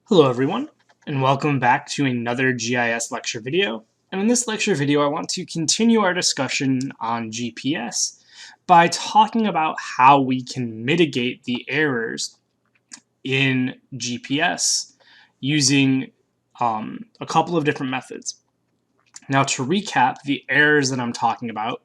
Hello everyone, and welcome back to another GIS lecture video. And in this lecture video, I want to continue our discussion on GPS by talking about how we can mitigate the errors in GPS using a couple of different methods. Now, to recap, the errors that I'm talking about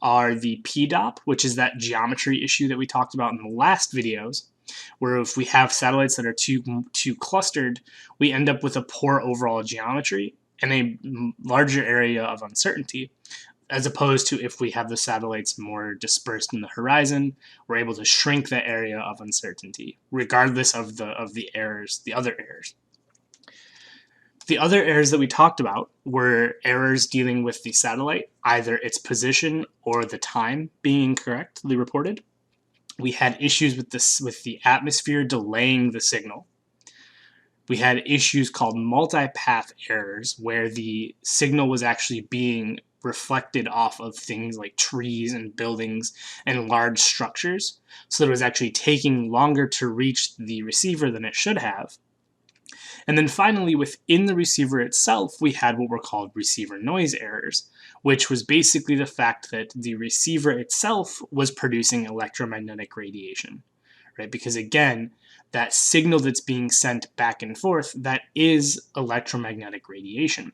are the PDOP, which is that geometry issue that we talked about in the last videos, where if we have satellites that are too clustered, we end up with a poor overall geometry and a larger area of uncertainty, as opposed to if we have the satellites more dispersed in the horizon, we're able to shrink that area of uncertainty, regardless of the errors, the other errors. The other errors that we talked about were errors dealing with the satellite, either its position or the time being incorrectly reported. We had issues with the atmosphere delaying the signal. We had issues called multipath errors, where the signal was actually being reflected off of things like trees and buildings and large structures, so that it was actually taking longer to reach the receiver than it should have. And then finally, within the receiver itself, we had what were called receiver noise errors, which was basically the fact that the receiver itself was producing electromagnetic radiation, right? Because again, that signal that's being sent back and forth, that is electromagnetic radiation.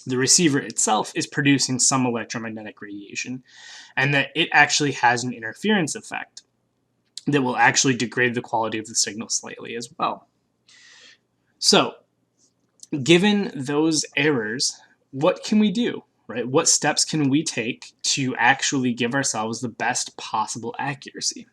The receiver itself is producing some electromagnetic radiation, and that it actually has an interference effect that will actually degrade the quality of the signal slightly as well. So, given those errors, what can we do, right? What steps can we take to actually give ourselves the best possible accuracy?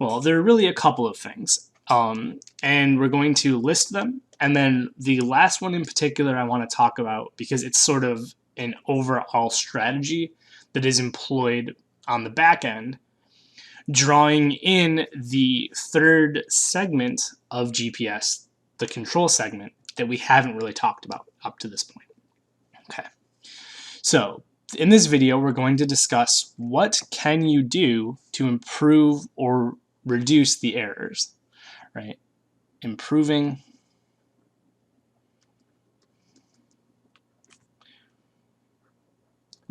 Well, there are really a couple of things, and we're going to list them. And then the last one in particular I want to talk about, because it's sort of an overall strategy that is employed on the back end, drawing in the third segment of GPS, the control segment, that we haven't really talked about up to this point. Okay, so in this video, we're going to discuss what can you do to improve or reduce the errors, right? Improving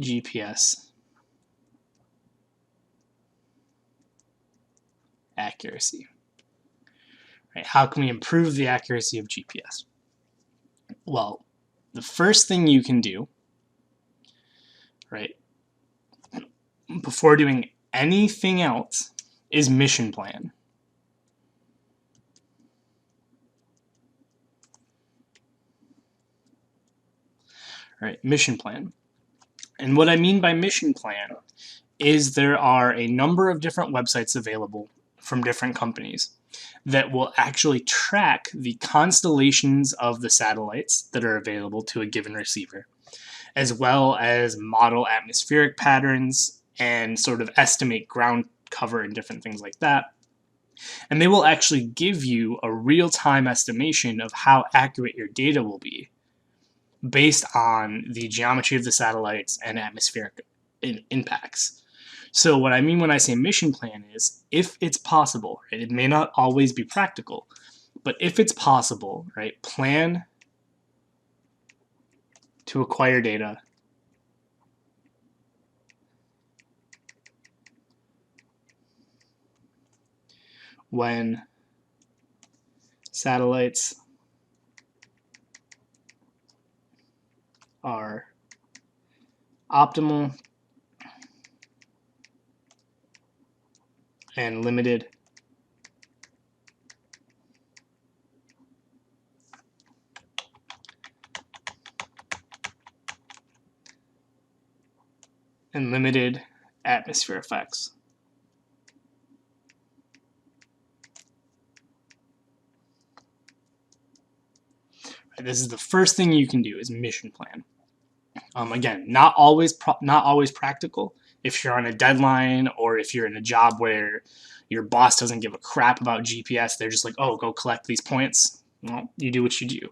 GPS accuracy, right? How can we improve the accuracy of GPS? Well, the first thing you can do, right, before doing anything else, is mission plan. Right, mission plan. And what I mean by mission plan is there are a number of different websites available from different companies that will actually track the constellations of the satellites that are available to a given receiver, as well as model atmospheric patterns and sort of estimate ground cover and different things like that. And they will actually give you a real-time estimation of how accurate your data will be based on the geometry of the satellites and atmospheric impacts. So what I mean when I say mission plan is, if it's possible, right, it may not always be practical, but if it's possible, right, plan to acquire data when satellites are optimal and limited atmosphere effects. Right, this is the first thing you can do, is mission plan. Again, not always practical. If you're on a deadline, or if you're in a job where your boss doesn't give a crap about GPS, they're just like, oh, go collect these points. Well, you do what you do.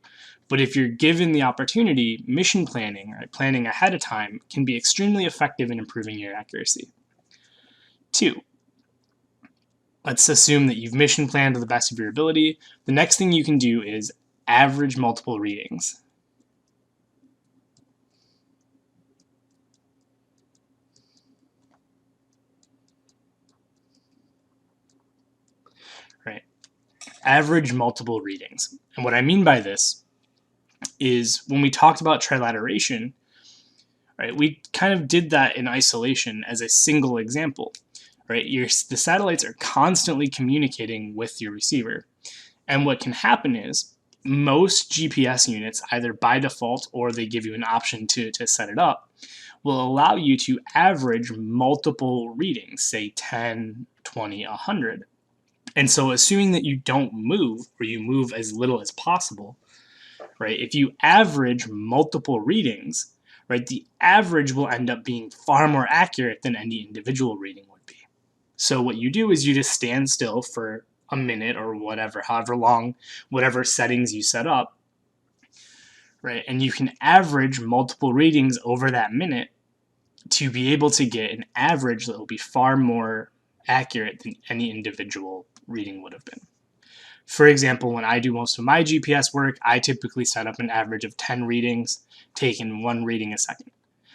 But if you're given the opportunity, mission planning, right, planning ahead of time, can be extremely effective in improving your accuracy. 2, let's assume that you've mission planned to the best of your ability. The next thing you can do is average multiple readings. Right? Average multiple readings. And what I mean by this is when we talked about trilateration, right, we kind of did that in isolation as a single example. Right? The satellites are constantly communicating with your receiver. And what can happen is most GPS units, either by default or they give you an option to set it up, will allow you to average multiple readings, say 10, 20, 100. And so assuming that you don't move, or you move as little as possible, right, if you average multiple readings, right, the average will end up being far more accurate than any individual reading would be. So what you do is you just stand still for a minute or whatever, however long, whatever settings you set up, right, and you can average multiple readings over that minute to be able to get an average that will be far more accurate than any individual reading would have been. For example, when I do most of my GPS work, I typically set up an average of 10 readings, taking 1 reading a second.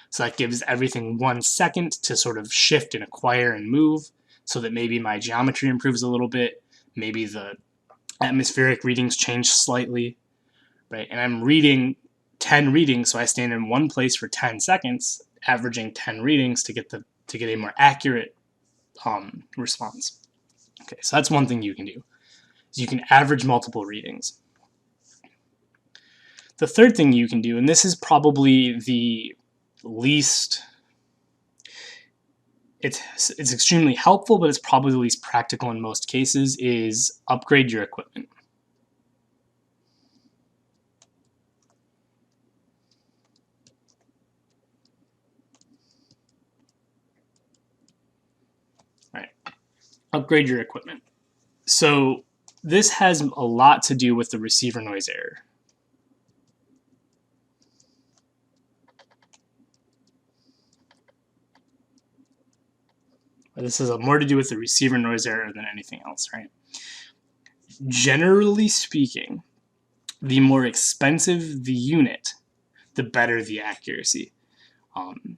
So that gives everything 1 second to sort of shift and acquire and move, so that maybe my geometry improves a little bit, maybe the atmospheric readings change slightly, right? And I'm reading 10 readings, so I stand in one place for 10 seconds, averaging 10 readings to get a more accurate response. Okay, so that's one thing you can do. Is you can average multiple readings. The third thing you can do, and this is probably the least, it's extremely helpful, but it's probably the least practical in most cases, is upgrade your equipment. Right. Upgrade your equipment. So this has a lot to do with the receiver noise error. This has more to do with the receiver noise error than anything else, right? Generally speaking, the more expensive the unit, the better the accuracy.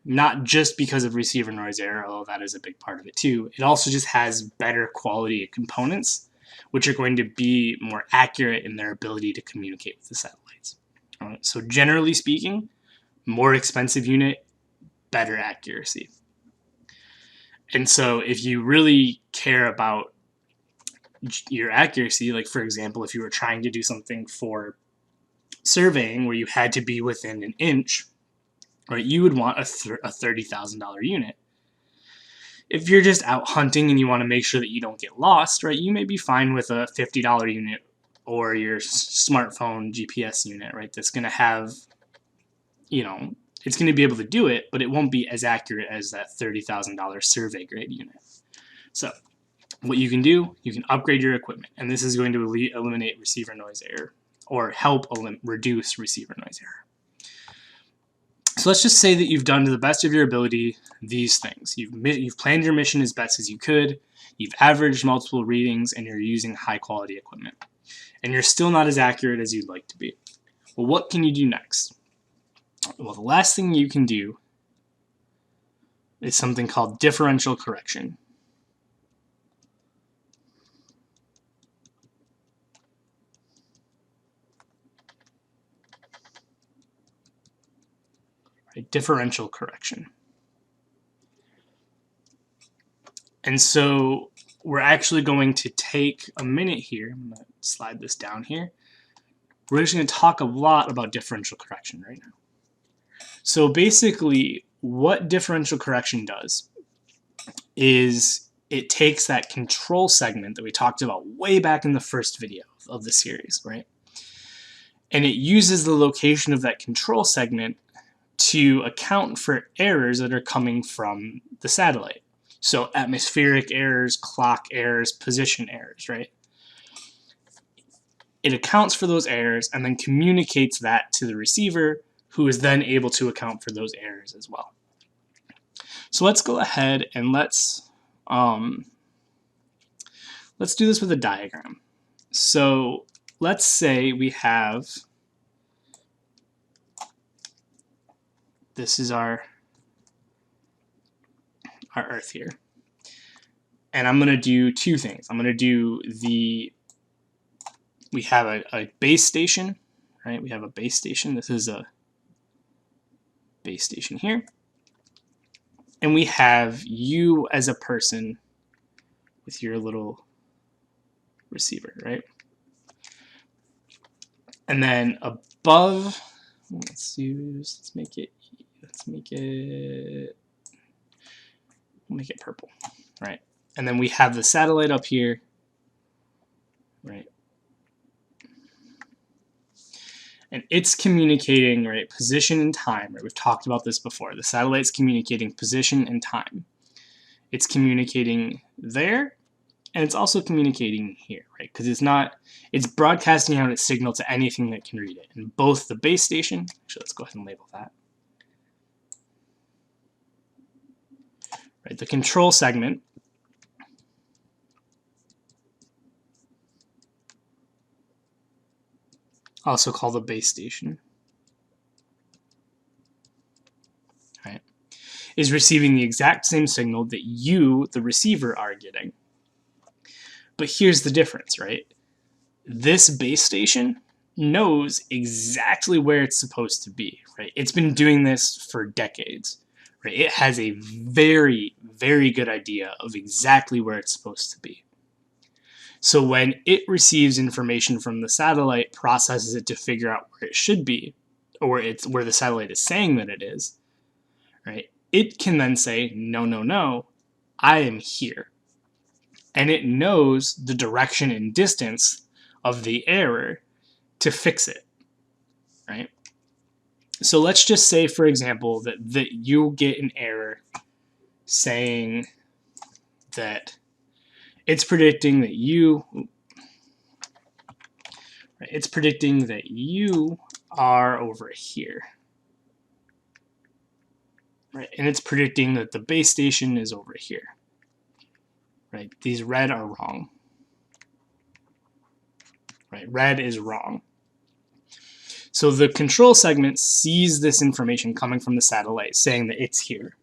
Not just because of receiver noise error, although that is a big part of it too. It also just has better quality components, which are going to be more accurate in their ability to communicate with the satellites. So generally speaking, more expensive unit, better accuracy. And so if you really care about your accuracy, like for example, if you were trying to do something for surveying where you had to be within an inch, right, you would want a $30,000 unit. If you're just out hunting and you want to make sure that you don't get lost, right, you may be fine with a $50 unit or your smartphone GPS unit, right, that's going to have, it's going to be able to do it, but it won't be as accurate as that $30,000 survey grade unit. So what you can do, you can upgrade your equipment, and this is going to eliminate receiver noise error, or help reduce receiver noise error. So let's just say that you've done to the best of your ability these things. You've planned your mission as best as you could, you've averaged multiple readings, and you're using high quality equipment. And you're still not as accurate as you'd like to be. Well, what can you do next? Well, the last thing you can do is something called differential correction. Right? Differential correction. And so we're actually going to take a minute here. I'm going to slide this down here. We're just going to talk a lot about differential correction right now. So basically, what differential correction does is it takes that control segment that we talked about way back in the first video of the series, right? And it uses the location of that control segment to account for errors that are coming from the satellite. So atmospheric errors, clock errors, position errors, right? It accounts for those errors and then communicates that to the receiver, who is then able to account for those errors as well. So let's go ahead and let's Let's do this with a diagram. So let's say we have, this is our Earth here. And I'm going to do two things. I'm going to do we have a base station, right? We have a base station. This is a base station here. And we have you as a person with your little receiver, right? And then above, let's make it purple, right? And then we have the satellite up here, right? And it's communicating, right, position and time, right? We've talked about this before. The satellite's communicating position and time. It's communicating there, and it's also communicating here, right? Because it's broadcasting out its signal to anything that can read it. And both the base station, actually, let's go ahead and label that. Right, the control segment also called the base station, right, is receiving the exact same signal that you, the receiver, are getting. But here's the difference, right? This base station knows exactly where it's supposed to be, right? It's been doing this for decades, right? It has a very, very good idea of exactly where it's supposed to be. So when it receives information from the satellite, processes it to figure out where it should be, or it's where the satellite is saying that it is, right? It can then say, no, no, no, I am here. And it knows the direction and distance of the error to fix it, right? So let's just say, for example, that you get an error saying that it's predicting that you are over here, right? And it's predicting that the base station is over here, right? These red are wrong, right? Red is wrong. So the control segment sees this information coming from the satellite saying that it's here,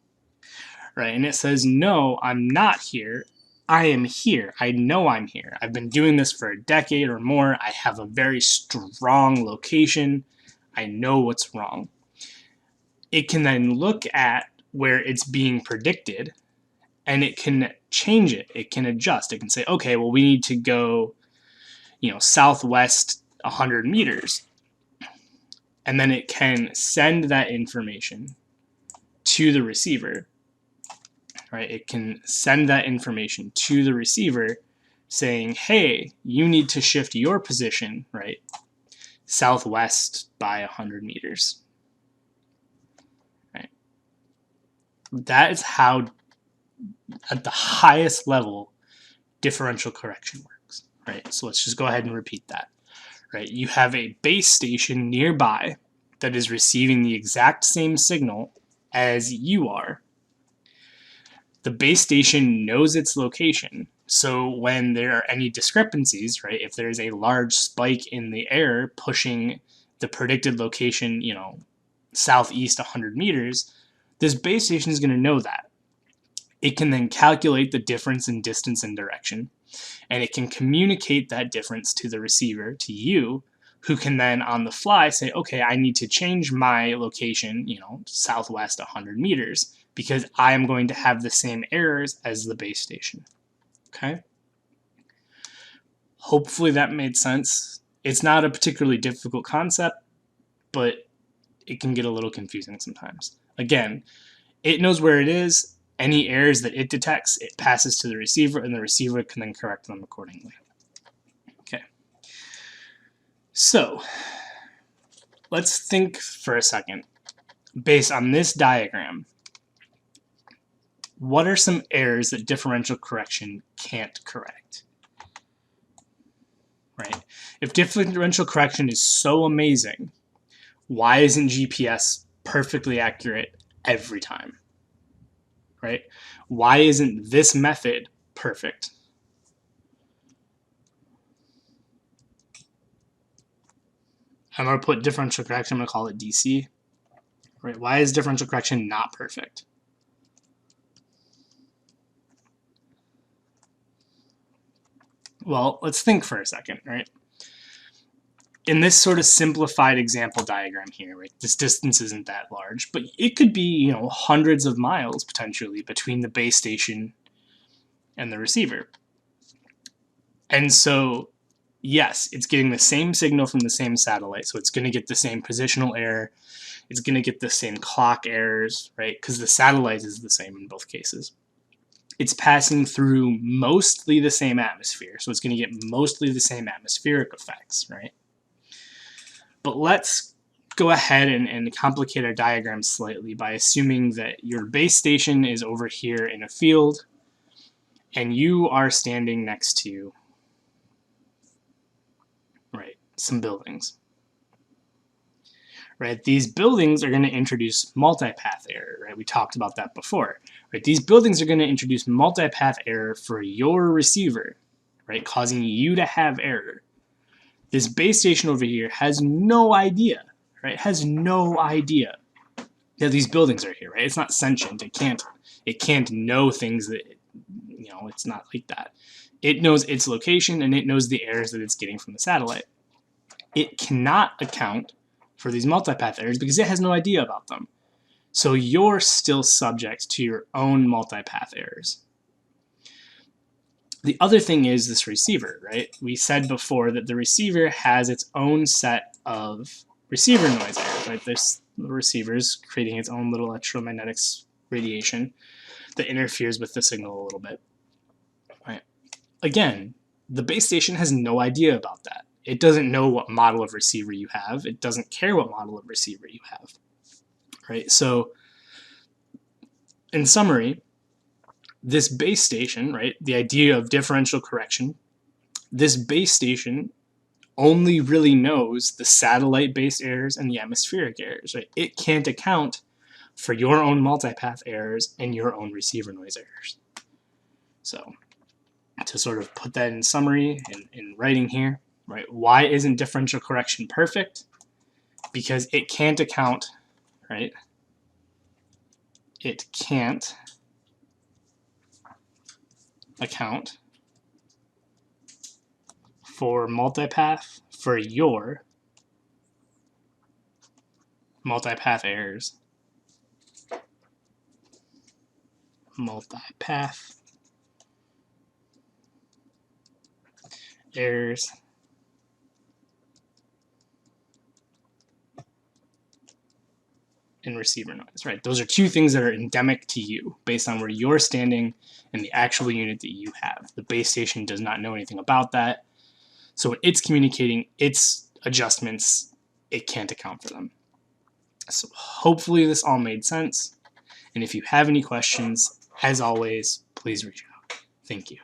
right? And it says, no, I'm not here. I am here. I know I'm here. I've been doing this for a decade or more. I have a very strong location. I know what's wrong. It can then look at where it's being predicted, and it can change it. It can adjust. It can say, okay, well, we need to go, southwest 100 meters. And then it can send that information to the receiver, right? It can send that information to the receiver saying, hey, you need to shift your position, right, southwest by 100 meters, right? That is how, at the highest level, differential correction works, right? So let's just go ahead and repeat that, right? You have a base station nearby that is receiving the exact same signal as you are. The base station knows its location, so when there are any discrepancies, right, if there's a large spike in the error pushing the predicted location, southeast 100 meters, this base station is going to know that. It can then calculate the difference in distance and direction, and it can communicate that difference to the receiver, to you, who can then on the fly say, okay, I need to change my location, southwest 100 meters, because I am going to have the same errors as the base station. Okay? Hopefully that made sense. It's not a particularly difficult concept, but it can get a little confusing sometimes. Again, it knows where it is. Any errors that it detects, it passes to the receiver, and the receiver can then correct them accordingly. Okay. So, let's think for a second. Based on this diagram, what are some errors that differential correction can't correct? Right? If differential correction is so amazing, why isn't GPS perfectly accurate every time? Right? Why isn't this method perfect? I'm going to put differential correction, I'm going to call it DC. Right? Why is differential correction not perfect? Well, let's think for a second, right? In this sort of simplified example diagram here, right, this distance isn't that large, but it could be, hundreds of miles potentially between the base station and the receiver. And so, yes, it's getting the same signal from the same satellite, so it's going to get the same positional error, it's going to get the same clock errors, right, because the satellite is the same in both cases. It's passing through mostly the same atmosphere, so it's going to get mostly the same atmospheric effects, right? But let's go ahead and complicate our diagram slightly by assuming that your base station is over here in a field and you are standing next to, right, some buildings. Right, these buildings are going to introduce multipath error, right? We talked about that before. Right, these buildings are going to introduce multipath error for your receiver, right, causing you to have error. This base station over here has no idea, right? Has no idea that these buildings are here, right? It's not sentient. It can't know things that, it's not like that. It knows its location and it knows the errors that it's getting from the satellite. It cannot account for these multipath errors because it has no idea about them. So you're still subject to your own multipath errors. The other thing is this receiver, right? We said before that the receiver has its own set of receiver noise errors, right? This receiver is creating its own little electromagnetic radiation that interferes with the signal a little bit, right? Again, the base station has no idea about that. It doesn't know what model of receiver you have. It doesn't care what model of receiver you have, right? So in summary, this base station, right, the idea of differential correction, this base station only really knows the satellite-based errors and the atmospheric errors, right? It can't account for your own multipath errors and your own receiver noise errors. So to sort of put that in summary in writing here, right, why isn't differential correction perfect? Because it can't account, right? It can't account for multipath, for your multipath errors. Multipath errors and receiver noise, right? Those are two things that are endemic to you based on where you're standing and the actual unit that you have. The base station does not know anything about that. So when it's communicating its adjustments, it can't account for them. So hopefully this all made sense. And if you have any questions, as always, please reach out. Thank you.